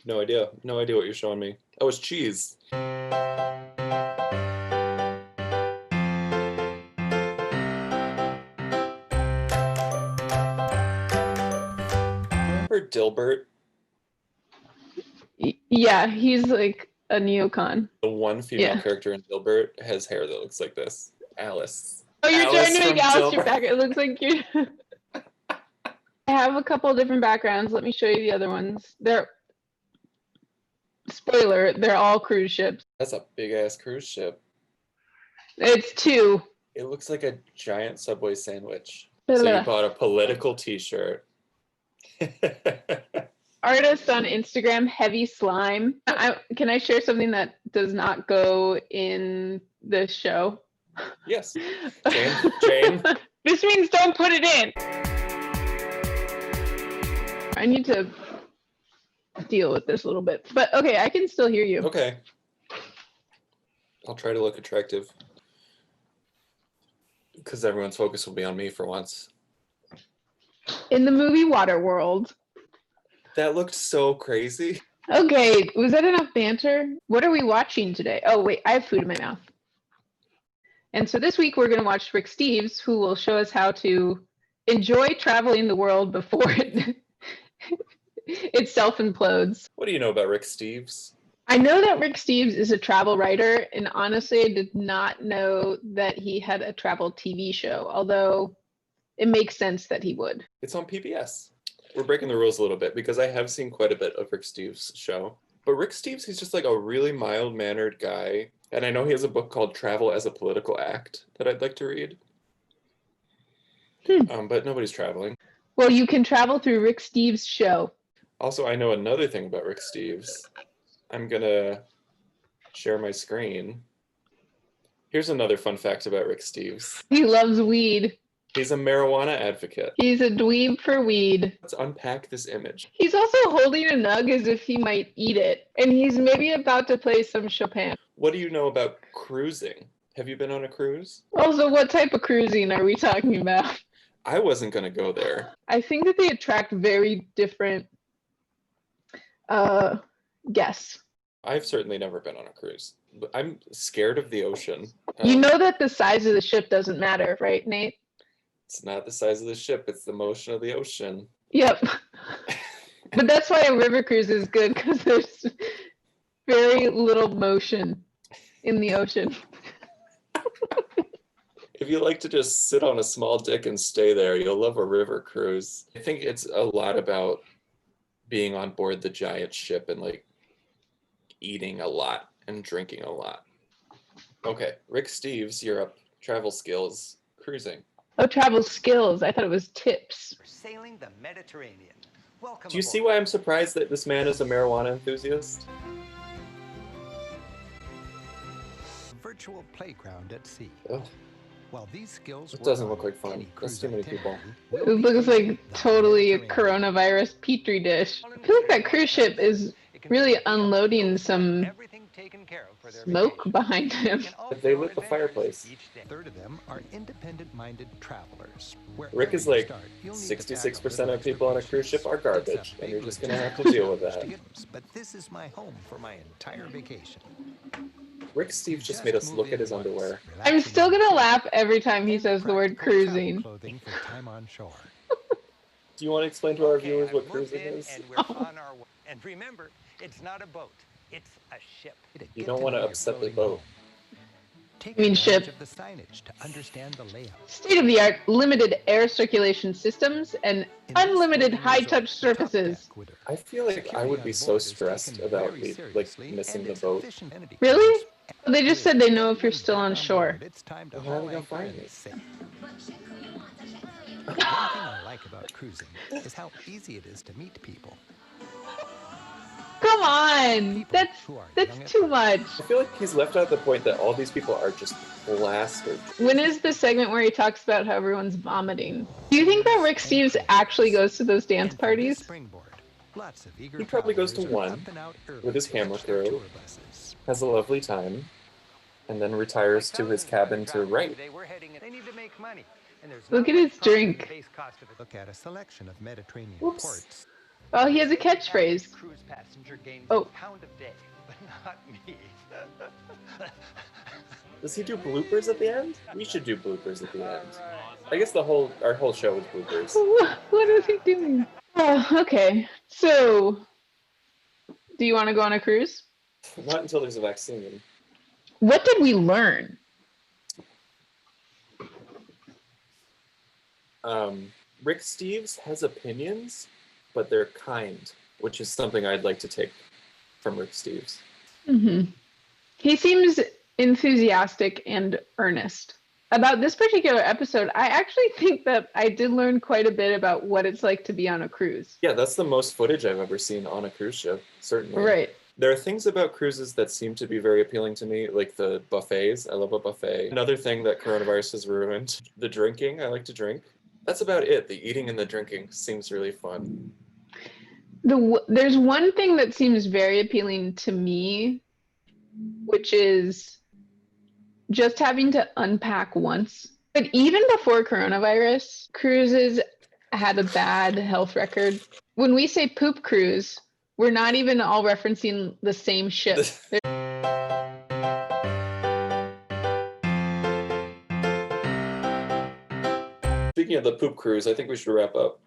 No idea. No idea what you're showing me. Oh, it's cheese. Remember Dilbert? Yeah, he's like a neocon. The one female character in Dilbert has hair that looks like this. Alice. Oh, you're Alice trying to make from Alice your Dilbert. background. It looks like you. I have a couple of different backgrounds. Let me show you the other ones. They're spoiler. They're all cruise ships. That's a big ass cruise ship. It's two. It looks like a giant Subway sandwich. So you bought a political T-shirt. Artist on Instagram, Heavy Slime. Can I share something that does not go in the show? Yes. Jane. This means don't put it in. I need to deal with this a little bit. But okay, I can still hear you. Okay. I'll try to look attractive. Because everyone's focus will be on me for once. In the movie Waterworld. That looked so crazy. Okay, was that enough banter? What are we watching today? Oh, wait, I have food in my mouth. And so this week we're going to watch Rick Steves, who will show us how to enjoy traveling the world before it self-implodes. What do you know about Rick Steves? I know that Rick Steves is a travel writer, and honestly, I did not know that he had a travel TV show, although it makes sense that he would. It's on PBS. We're breaking the rules a little bit because I have seen quite a bit of Rick Steves' show. But Rick Steves, he's just like a really mild-mannered guy. And I know he has a book called Travel as a Political Act that I'd like to read. But nobody's traveling. Well, you can travel through Rick Steves' show. Also, I know another thing about Rick Steves. I'm gonna share my screen. Here's another fun fact about Rick Steves. He loves weed. He's a marijuana advocate. He's a dweeb for weed. Let's unpack this image. He's also holding a nug as if he might eat it. And he's maybe about to play some Chopin. What do you know about cruising? Have you been on a cruise? Also, what type of cruising are we talking about? I wasn't gonna go there. I think that they attract very different guests. I've certainly never been on a cruise. But I'm scared of the ocean. You know that the size of the ship doesn't matter, right, Nate? It's not the size of the ship, it's the motion of the ocean. Yep. But that's why a river cruise is good, because there's very little motion in the ocean. If you like to just sit on a small dick and stay there, you'll love a river cruise. I think it's a lot about being on board the giant ship and like eating a lot and drinking a lot. Okay, Rick Steves, Europe, travel skills, cruising. Oh, travel skills. I thought it was tips. Sailing the Mediterranean. Welcome Do you aboard. see why I'm surprised that this man is a marijuana enthusiast? Virtual playground at sea. Ugh. While these skills It doesn't look like fun. That's too many people. It looks like totally a coronavirus petri dish. I feel like that cruise ship is really unloading some smoke behind him. They lit the fireplace. A third of them are independent-minded travelers. Rick is like 66% of people on a cruise ship are garbage, and you're just gonna have to deal with that. But this is my home for my entire vacation. Rick Steves just made us look at his underwear. I'm still gonna laugh every time he says the word cruising. Clothing for time on shore. Do you want to explain to our viewers what cruising is? And we're on our way. And remember, it's not a boat, it's a ship. You don't want to upset the boat. Take I mean advantage ship. of the signage to understand the layout. State-of-the-art limited air circulation systems and unlimited high-touch surfaces. I feel like I would be so stressed about missing the boat. Really? Well, they just said they know if you're still on shore. It's time to Well, how are they haul gonna anchor find and me? sail. One thing I like about cruising is how easy it is to meet people. Come on! That's too much. I feel like he's left out the point that all these people are just plastered. When is the segment where he talks about how everyone's vomiting? Do you think that Rick Steves actually goes to those dance And from this parties? springboard, lots of eager He probably goes to travelers are one up and out early with his to camera catch their crew. tour buses. Has a lovely time, and then retires to his cabin to write. They need to make money. And there's Look not at much his cost in the drink. base cost of it. Look at a selection of Mediterranean Whoops. ports. Oh, he has a catchphrase. Cruise passenger gains Oh. a pound a day, but not me. Does he do bloopers at the end? We should do bloopers at the end. I guess our whole show was bloopers. What is he doing? Oh, okay. So, do you want to go on a cruise? Not until there's a vaccine. What did we learn? Rick Steves has opinions, but they're kind, which is something I'd like to take from Rick Steves. Mm-hmm. He seems enthusiastic and earnest. About this particular episode, I actually think that I did learn quite a bit about what it's like to be on a cruise. Yeah, that's the most footage I've ever seen on a cruise ship, certainly. Right. There are things about cruises that seem to be very appealing to me, like the buffets. I love a buffet. Another thing that coronavirus has ruined, the drinking. I like to drink. That's about it. The eating and the drinking seems really fun. There's one thing that seems very appealing to me, which is just having to unpack once. But even before coronavirus, cruises had a bad health record. When we say poop cruise, we're not even all referencing the same ship. Speaking of the poop cruise, I think we should wrap up.